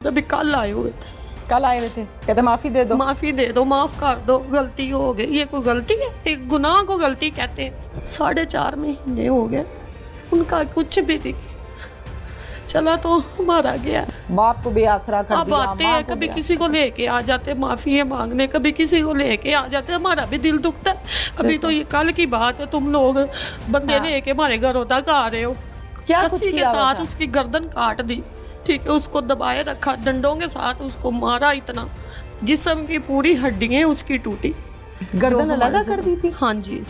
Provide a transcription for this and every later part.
अभी कल आए हुए थे। कल आए हुए थे, कहते माफी दे दो, माफी दे दो, माफ कर दो, गलती हो गई। ये कोई गलती है? एक गुनाह को गलती कहते हैं। 4.5 महीने हो गए, उनका कुछ भी नहीं। चला तो हमारा गया। बाप को बेआसरा कर अब दिया, आते हैं, कभी किसी को लेके आ जाते माफी है मांगने, कभी किसी को लेके आ जाते, हमारा भी दिल दुखता है। अभी तो ये कल की बात है, तुम लोग बंदे लेके हमारे घरों तक आ रहे हो, क्या कसी के साथ उसकी गर्दन काट दी, ठीक है, उसको दबाए रखा, डंडों के साथ उसको मारा इतना, जिस्म की पूरी हड्डियां उसकी टूटी, गर्दन अलग कर दी थी। हाँ जी,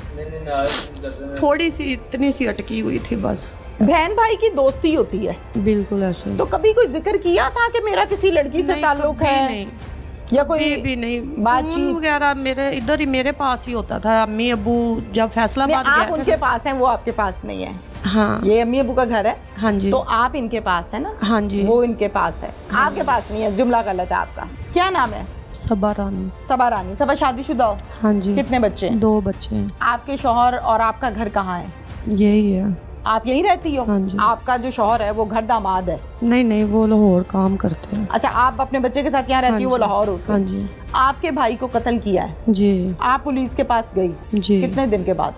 थोड़ी सी इतनी सी अटकी हुई थी बस। बहन भाई की दोस्ती होती है, बिल्कुल ऐसे। तो कभी कोई जिक्र किया था कि मेरा किसी लड़की से ताल्लुक है? नहीं, या कोई भी नहीं। बातचीत वगैरह मेरे इधर ही मेरे पास ही होता था। अम्मी अबू जब फैसलाबाद गए आप उनके पास हैं, वो आपके पास नहीं है। हाँ, ये अम्मी अबू का घर है। हाँ जी, तो आप इनके पास है ना? हाँ जी, वो इनके पास है, आपके पास नहीं है। जुमला गलत है आपका। क्या नाम है? सबा रानी। सबा रानी। सबा शादीशुदा हो? हाँ जी। कितने बच्चे हैं? 2 बच्चे हैं। आपके शौहर और आपका घर कहाँ है? यही है। आप यहीं रहती हो? हाँ जी। आपका जो शौहर है वो घर दामाद है? नहीं, वो लाहौर काम करते हैं। अच्छा, आप अपने बच्चे के साथ यहाँ रहती हो, वो लाहौर होते हाँ हैं। जी। आपके भाई को कत्ल किया है जी आप पुलिस के पास गई जी। कितने दिन के बाद?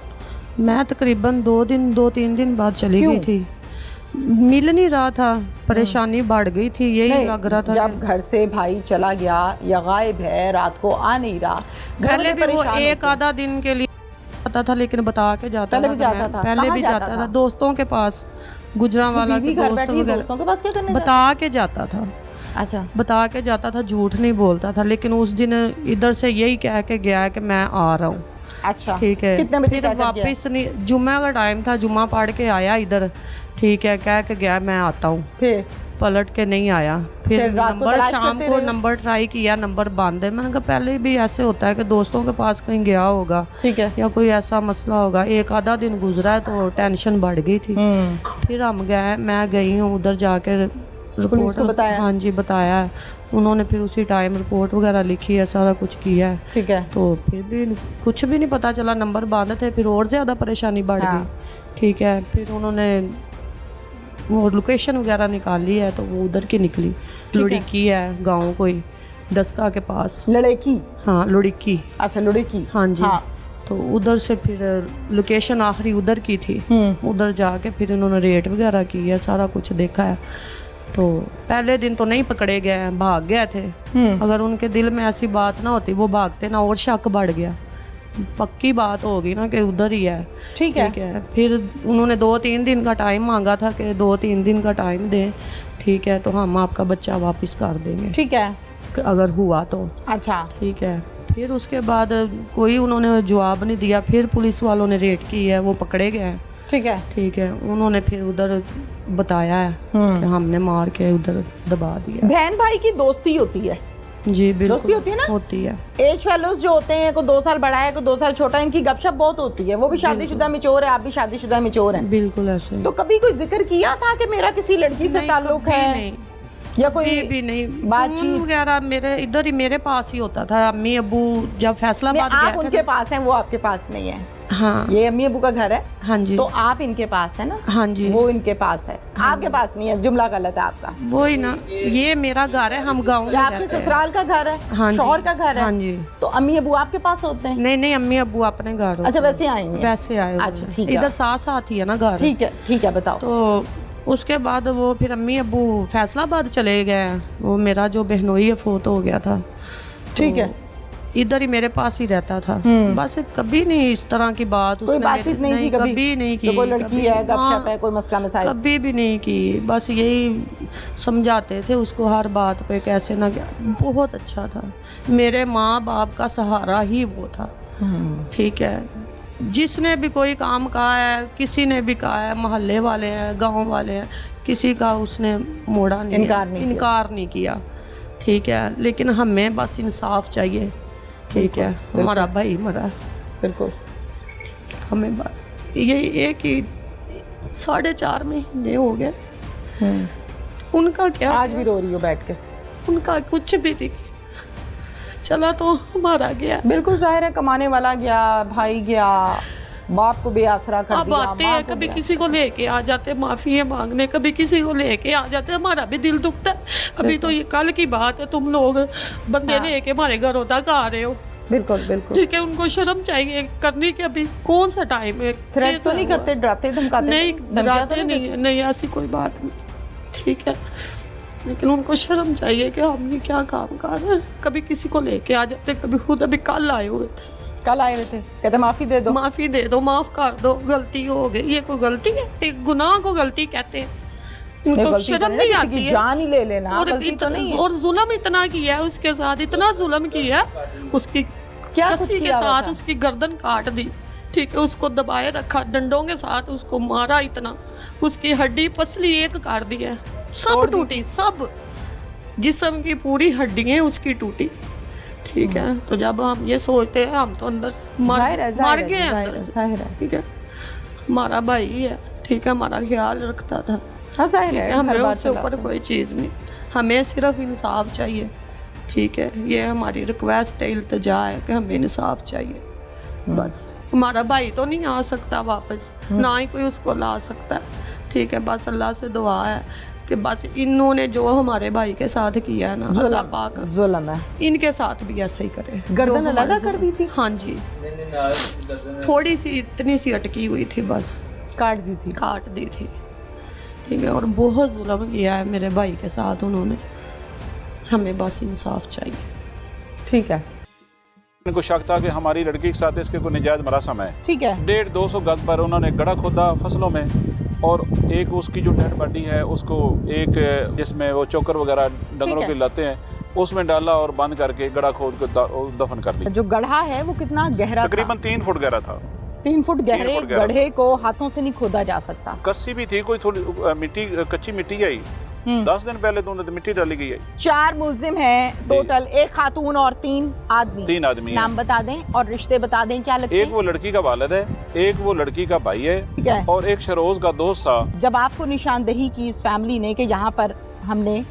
मैं तकरीबन 2-3 दिन बाद चली क्यों? गई थी। मिल नहीं रहा था, परेशानी बढ़ गई थी, यही लग रहा था। जब घर से भाई चला गया या गायब है, रात को आ नहीं रहा, पहले भी वो एक आधा दिन के लिए आता था, लेकिन बता के जाता पहले था। भी जाता था? पहले भी जाता था दोस्तों के पास, गुजरांवाला के दोस्तों के पास। क्या करने बता के जाता था। अच्छा, बता के जाता था, झूठ नहीं बोलता था। लेकिन उस दिन इधर से यही कह के गया कि मैं आ रहा हूँ। अच्छा, ठीक है। कितने बजे फिर वापस नहीं, जुम्मे का टाइम था, जुम्मा पढ़ के आया इधर, ठीक है, कह के गया मैं आता हूँ, फिर पलट के नहीं आया। फिर नंबर शाम को नंबर ट्राई किया, नंबर बंद है। मैंने कहा पहले भी ऐसे होता है कि दोस्तों के पास कहीं गया होगा, ठीक है, या कोई ऐसा मसला होगा। एक आधा दिन गुजरा है तो टेंशन बढ़ गई थी। फिर हम गए, मैं गई हूँ उधर जाकर रिपोर्ट बताया? हाँ जी, बताया। उन्होंने फिर उसी टाइम रिपोर्ट वगैरह लिखी है, सारा कुछ किया है। ठीक है। तो फिर भी कुछ भी नहीं पता चला, नंबर बंद थे। फिर और ज़्यादा परेशानी बढ़ गई। ठीक है, फिर उन्होंने वो लोकेशन वगैरह निकाली है, तो वो उधर की निकली, लुड़की है गांव कोई डस्का के पास। लड़की? हाँ, लुड़की। अच्छा, लुड़की। हाँ जी। तो उधर से फिर लोकेशन आखिरी उधर की थी। उधर जाके फिर उन्होंने रेट वगैरह की है, सारा कुछ देखा है। तो पहले दिन तो नहीं पकड़े गए, भाग गए थे। अगर उनके दिल में ऐसी बात ना होती, वो भागते ना, और शक बढ़ गया। पक्की बात होगी ना कि उधर ही है। ठीक है। फिर उन्होंने 2-3 दिन का टाइम मांगा था कि 2-3 दिन का टाइम दें, ठीक है, तो हम आपका बच्चा वापस कर देंगे, ठीक है, अगर हुआ तो। अच्छा, ठीक है। फिर उसके बाद कोई उन्होंने जवाब नहीं दिया। फिर पुलिस वालों ने रेड की है, वो पकड़े गए। ठीक है, ठीक है। उन्होंने फिर उधर बताया है कि हमने मार के उधर दबा दिया। बहन भाई की दोस्ती होती है? जी बिल्कुल दोस्ती होती है ना? होती है। एज फेलोज जो होते हैं, कोई 2 साल बड़ा है, कोई 2 साल छोटा है, इनकी गपशप बहुत होती है। वो भी शादीशुदा मिचोर है, आप भी शादीशुदा मिचोर हैं। बिल्कुल ऐसे। तो कभी कोई जिक्र किया था कि मेरा किसी लड़की से ताल्लुक है? नहीं, या कोई भी नहीं। बातचीत वगैरह मेरे इधर ही मेरे पास ही होता था। अम्मी अबू जब फैसलाबाद आप गए उनके पास हैं, वो आपके पास नहीं है। हाँ, ये अम्मी अबू का घर है। हाँ जी। तो आप इनके पास है ना? हाँ जी। वो इनके पास है, आपके पास नहीं है। जुमला गलत है आपका। वही ना, ये मेरा घर है, हम गाँव में आपके रहते हैं। ससुराल का घर है? हाँ जी। शौहर का घर है? हाँ जी। तो अम्मी अबू आपके पास होते हैं? नहीं, अम्मी अबू अपने घर होते अच्छा, हैं। वैसे आए हैं? वैसे आए हुए अच्छा, हैं। ठीक है। इधर साथ ही है ना घर। ठीक है, ठीक है, बताओ। तो उसके बाद वो फिर अम्मी अबू फैसलाबाद चले गए। वो मेरा जो बहनोई है फोत हो गया था। ठीक है। इधर ही मेरे पास ही रहता था। बस कभी नहीं इस तरह की बात कोई बातचीत नहीं की कभी नहीं की। तो कोई लड़की है, गपशप है, कोई मसला मसाइल? कभी भी नहीं की। बस यही समझाते थे उसको हर बात पे, कैसे ना। बहुत अच्छा था, मेरे माँ बाप का सहारा ही वो था। ठीक है। जिसने भी कोई काम कहा है, किसी ने भी कहा है, मोहल्ले वाले हैं, गांव वाले हैं, किसी का उसने मोड़ा नहीं, इनकार नहीं किया। ठीक है। लेकिन हमें बस इंसाफ चाहिए। ठीक है। हमारा भाई मरा, बिल्कुल। हमें बस यही एक ही 4.5 महीने हो गए। उनका क्या, आज भी रो रही हो बैठ के? उनका कुछ भी नहीं। चला तो हमारा गया। बिल्कुल जाहिर है, कमाने वाला गया, भाई गया, बाप को बेआसरा कर अब दिया, आते माँ हैं को कभी बेआसरा। किसी को लेके आ जाते, माफी है मांगने, कभी किसी को लेके आ जाते, हमारा भी दिल दुखता है। अभी तो ये कल की बात है, तुम लोग बंदे लेके हमारे घरों तक आ रहे हो, बिल्कुल बिल्कुल। ठीक है, उनको शर्म चाहिए करने की। अभी कौन सा टाइम है? थ्रेट तो नहीं करते, डराते धमकाते? नहीं, धमकियाँ तो डराते नहीं, नहीं ऐसी कोई बात नहीं, ठीक है, लेकिन उनको शर्म चाहिए कि हमने क्या काम कर रहे हैं। कभी किसी को लेके आ जाते, कभी खुद अभी कल आए हुए थे, कल आए हुए थे, कहते माफी दे दो, माफी दे दो, माफ कर दो, गलती हो गई। ये कोई गलती है? एक गुनाह को गलती कहते हैं, इनको गलती शर्म तो नहीं किसी आती की है। जान ही ले लेना, और गलती तो नहीं है। और जुल्म इतना किया है उसके साथ, इतना जुल्म किया, उसकी क्या कुछ कसी के किया हुआ साथ था? उसकी गर्दन काट दी, ठीक है, उसको दबाए रखा, डंडों के साथ उसको मारा इतना, उसकी हड्डी पसली एक कर दी है, सब टूटी, सब जिस्म की पूरी हड्डियां उसकी टूटी, ठीक है। तो जब हम ये सोचते हैं, हम तो अंदर से मर गए अंदर से, ठीक है, हमारा भाई है, ठीक है, हमारा ख्याल रखता था, हमें उससे ऊपर कोई चीज़ नहीं, हमें सिर्फ इंसाफ चाहिए, ठीक है। ये हमारी रिक्वेस्ट है, इल्तिजा है कि हमें इंसाफ चाहिए, बस। हमारा भाई तो नहीं आ सकता वापस, ना ही कोई उसको ला सकता है, ठीक है। बस अल्लाह से दुआ है कि बस इन्होंने जो हमारे भाई के साथ किया है ना, अल्लाह पाक जुल्म है, इनके साथ भी ऐसा ही करे। गर्दन अलग कर दी थी? हाँ जी, थोड़ी सी इतनी सी अटकी हुई थी, बस काट दी थी, काट दी थी, ठीक है। और बहुत जुल्म किया है मेरे भाई के साथ उन्होंने, हमें बस इंसाफ चाहिए, ठीक है। इनको शक था कि हमारी लड़की के साथ इसके कोई नजायज मरासम है, ठीक है। 150-200 गज पर उन्होंने गड़ा खोदा फसलों में, और एक उसकी जो डेड बॉडी है उसको एक जिसमें वो चोकर वगैरह डंगरों के लाते हैं उसमें डाला और बंद करके गड़ा खोद को दफन कर दिया। जो गड्ढा है वो कितना गहरा? तकरीबन 3 फुट गहरा था। 3 फुट गहरे गड्ढे को हाथों से नहीं खोदा जा सकता। कस्सी भी थी, कोई थोड़ी मिट्टी, कच्ची मिट्टी आई, 10 दिन पहले तो मिट्टी डाली गई है। 4 मुल्जिम हैं टोटल, एक खातून और 3 आदमी। 3 आदमी। नाम बता दें और रिश्ते बता दें, क्या लगते हैं? एक वो लड़की का वालिद है, एक वो लड़की का भाई ठीक है, है। और एक शरोज का दोस्त था। जब आपको निशानदेही की इस फैमिली ने कि यहाँ पर हमने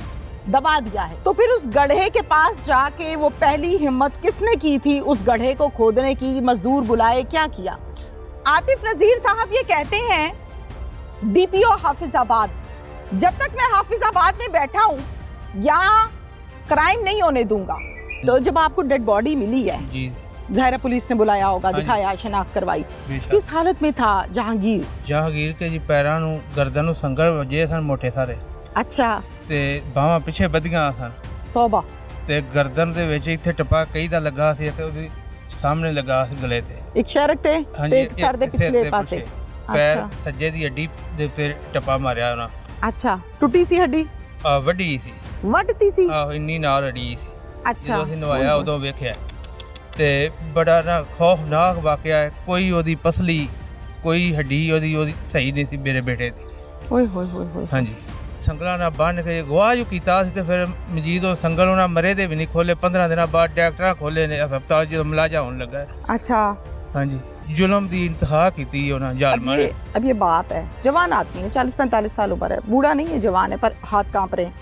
दबा दिया है, तो फिर उस गड्ढे के पास जाके वो पहली हिम्मत किसने की थी उस गड्ढे को खोदने की? मजदूर बुलाए, क्या किया? आतिफ नजीर साहब ये कहते हैं, डीपीओ हाफिजाबाद, जब तक मैं हाफिजाबाद में बैठा हूँ यहाँ क्राइम नहीं होने दूंगा। तो जब आपको डेड बॉडी मिली है जी, ज़ाहिर पुलिस ने बुलाया होगा, दिखाया, शनाख्त करवाई, किस हालत में था जहांगीर? जहांगीर के जी पैरां ਨੂੰ गर्दन ਨੂੰ ਸੰਗਲ ਵਜੇ ਸਨ ਮੋਟੇ ਸਾਰੇ। अच्छा। ਤੇ ਬਾਹਾਂ ਪਿੱਛੇ ਵਧੀਆਂ ਸਨ। तौबा। ਤੇ ਗਰਦਨ ਦੇ ਵਿੱਚ ਇੱਥੇ ਟਪਾ ਕਈ ਦਾ ਲੱਗਾ ਸੀ ਤੇ ਉਹਦੀ ਸਾਹਮਣੇ ਲੱਗਾ ਸੀ ਗਲੇ ਤੇ। ਇੱਕ ਸ਼ਰਕ ਤੇ ਇੱਕ ਸਰ ਦੇ ਪਿਛਲੇ ਪਾਸੇ। ਪੈਰ ਸੱਜੇ ਦੀ ਹੱਡੀ ਦੇ ਉੱਤੇ ਟਪਾ ਮਾਰਿਆ ਉਹਨਾਂ। अच्छा, टूटी सी हड्डी? ਵੱਡੀ ਸੀ। ਵੱਢਤੀ ਸੀ? ਆਹੋ, ਇੰਨੀ ਨਾਲ ਅੜੀ ਸੀ। अच्छा। ਜਦੋਂ ਅਸੀਂ ਨਵਾਇਆ ਉਦੋਂ ਵੇਖਿਆ ਤੇ ਬੜਾ ਨਾ ਖੌਫਨਾਕ ਵਾਕਿਆ ਹੈ। ਕੋਈ ਉਹਦੀ ਪਸਲੀ, ਕੋਈ ਹੱਡੀ ਉਹਦੀ ਸਹੀ ਨਹੀਂ ਸੀ ਮੇਰੇ ਬੇਟੇ ਦੀ। ਓਏ ਹੋਏ ਹੋਏ ਹੋਏ। ਹਾਂਜੀ, ਸੰਗਲਾਂ ਨਾਲ ਬੰਨ ਕੇ ਗਵਾਹ ਜੋ ਕੀਤਾ ਸੀ ਤੇ ਫਿਰ ਮਜੀਦ ਉਹ ਸੰਗਲ ਉਹਨਾਂ ਮਰੇ ਦੇ ਵੀ ਨਹੀਂ ਖੋਲੇ। 15 ਦਿਨਾਂ ਬਾਅਦ ਡਾਕਟਰਾਂ ਖੋਲੇ ਨੇ ਹਸਪਤਾਲ ਜਦੋਂ ਮਲਾਜਾ ਹੋਣ ਲੱਗਾ। अच्छा। ਹਾਂਜੀ, जुल्म दी इंतहा की थी उन्होंने जालमा ने। अब ये बाप है, जवान आदमी है, 40-45 साल उम्र है, बूढ़ा नहीं है, जवान है, पर हाथ कांप रहे हैं,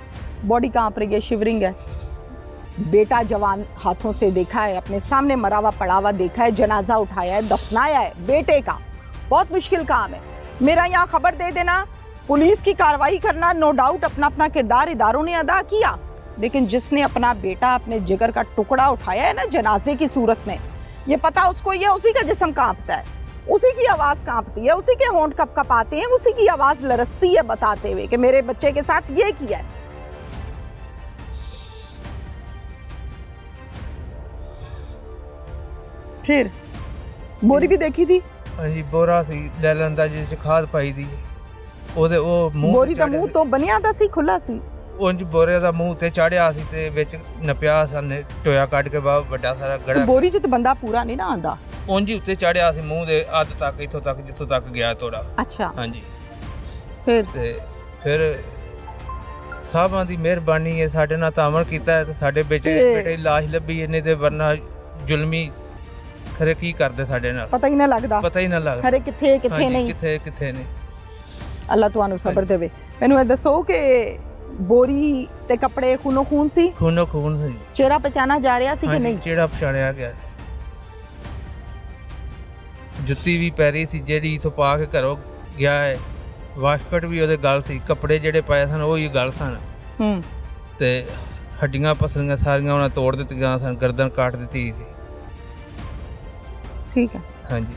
बॉडी कांप रही है, शिवरिंग है। बेटा जवान हाथों से देखा है, अपने सामने मरा हुआ पड़ा हुआ देखा है, जनाजा उठाया है, दफनाया है बेटे का। बहुत मुश्किल काम है। मेरा यहाँ खबर दे देना, पुलिस की कार्रवाई करना, नो डाउट अपना अपना किरदार इदारों ने अदा किया, लेकिन जिसने अपना बेटा, अपने जिगर का टुकड़ा उठाया है ना जनाजे की सूरत में, ये पता उसको ये उसी का जिस्म कांपता है, उसी की आवाज़ कांपती है, उसी के होंठ कपकपाते हैं, उसी की आवाज़ लरसती है बताते हुए कि मेरे बच्चे के साथ ये किया है। फिर बोरी भी देखी थी? हाँ जी, बोरा सी ले लेंदा जिस खाद पाई दी ਉਹਦੇ ਉਹ ਮੂੰਹ बोरी का मुंह तो बनिया था सी, खुला सी? ਉਂਝ ਬੋਰੇ ਦਾ ਮੂੰਹ ਤੇ ਚਾੜਿਆ ਸੀ ਤੇ ਵਿੱਚ ਨਪਿਆ ਸਾਨੇ ਟੋਇਆ ਕੱਢ ਕੇ ਬਾਹਰ ਵੱਡਾ ਸਾਰਾ तो ਗੜਾ बोरी च तो बंदा पूरा नहीं ना आंदा। ਉਂਝ ਹੀ ਉੱਤੇ ਚਾੜਿਆ ਸੀ ਮੂੰਹ ਦੇ ਅੱਧ ਤੱਕ, ਇੱਥੋਂ ਤੱਕ ਜਿੱਥੋਂ ਤੱਕ ਗਿਆ ਤੋੜਾ। अच्छा। ਹਾਂਜੀ, फिर? ਤੇ ਫਿਰ ਸਾਹਾਂ ਦੀ ਮਿਹਰਬਾਨੀ ਹੈ, ਸਾਡੇ ਨਾਲ ਤਾਮਲ ਕੀਤਾ ਹੈ ਤੇ ਸਾਡੇ ਬੇਟੇ ਦੀ ਲਾਸ਼ ਲੱਭੀ ਇਹਨੇ ਤੇ ਵਰਨਾ ਜ਼ੁਲਮੀ ਖਰੇ ਕੀ ਕਰਦੇ ਸਾਡੇ ਨਾਲ पता ही ना लगता, ਪਤਾ ਹੀ ਨਾ ਲੱਗਦਾ खरे किथे किथे ਹਾਂਜੀ, नहीं। ਕਿੱਥੇ ਨੇ। अल्लाह तुहानू सबर देवे। मैनू ये दसो कि बोरी ते कपड़े खूनो खून सी? ਖੂਨੋ ਖੂਨ ਸੀ। चेहरा पहचाना जा रहा सी कि ਹਾਂਜੀ, नहीं? ਜਿਹੜਾ ਪਛਾਣਿਆ ਗਿਆ ਜੁੱਤੀ ਵੀ ਪੈਰੀ ਸੀ ਜਿਹੜੀ ਇਥੋਂ ਪਾ ਕੇ ਘਰੋਂ ਗਿਆ ਹੈ। ਵਾਸ਼ਕਟ ਵੀ ਉਹਦੇ ਗਲ ਸੀ, ਕੱਪੜੇ ਜਿਹੜੇ ਪਾਏ ਸਨ ਉਹ ਹੀ ਗਲ ਸਨ। ਤੇ ਹੱਡੀਆਂ ਪਸਲੀਆਂ ਸਾਰੀਆਂ ਉਹਨਾਂ ਤੋੜ ਦਿੱਤੀਆਂ ਸਨ, ਗਰਦਨ ਕੱਟ ਦਿੱਤੀ ਸੀ। ਠੀਕ ਹੈ। ਹਾਂਜੀ।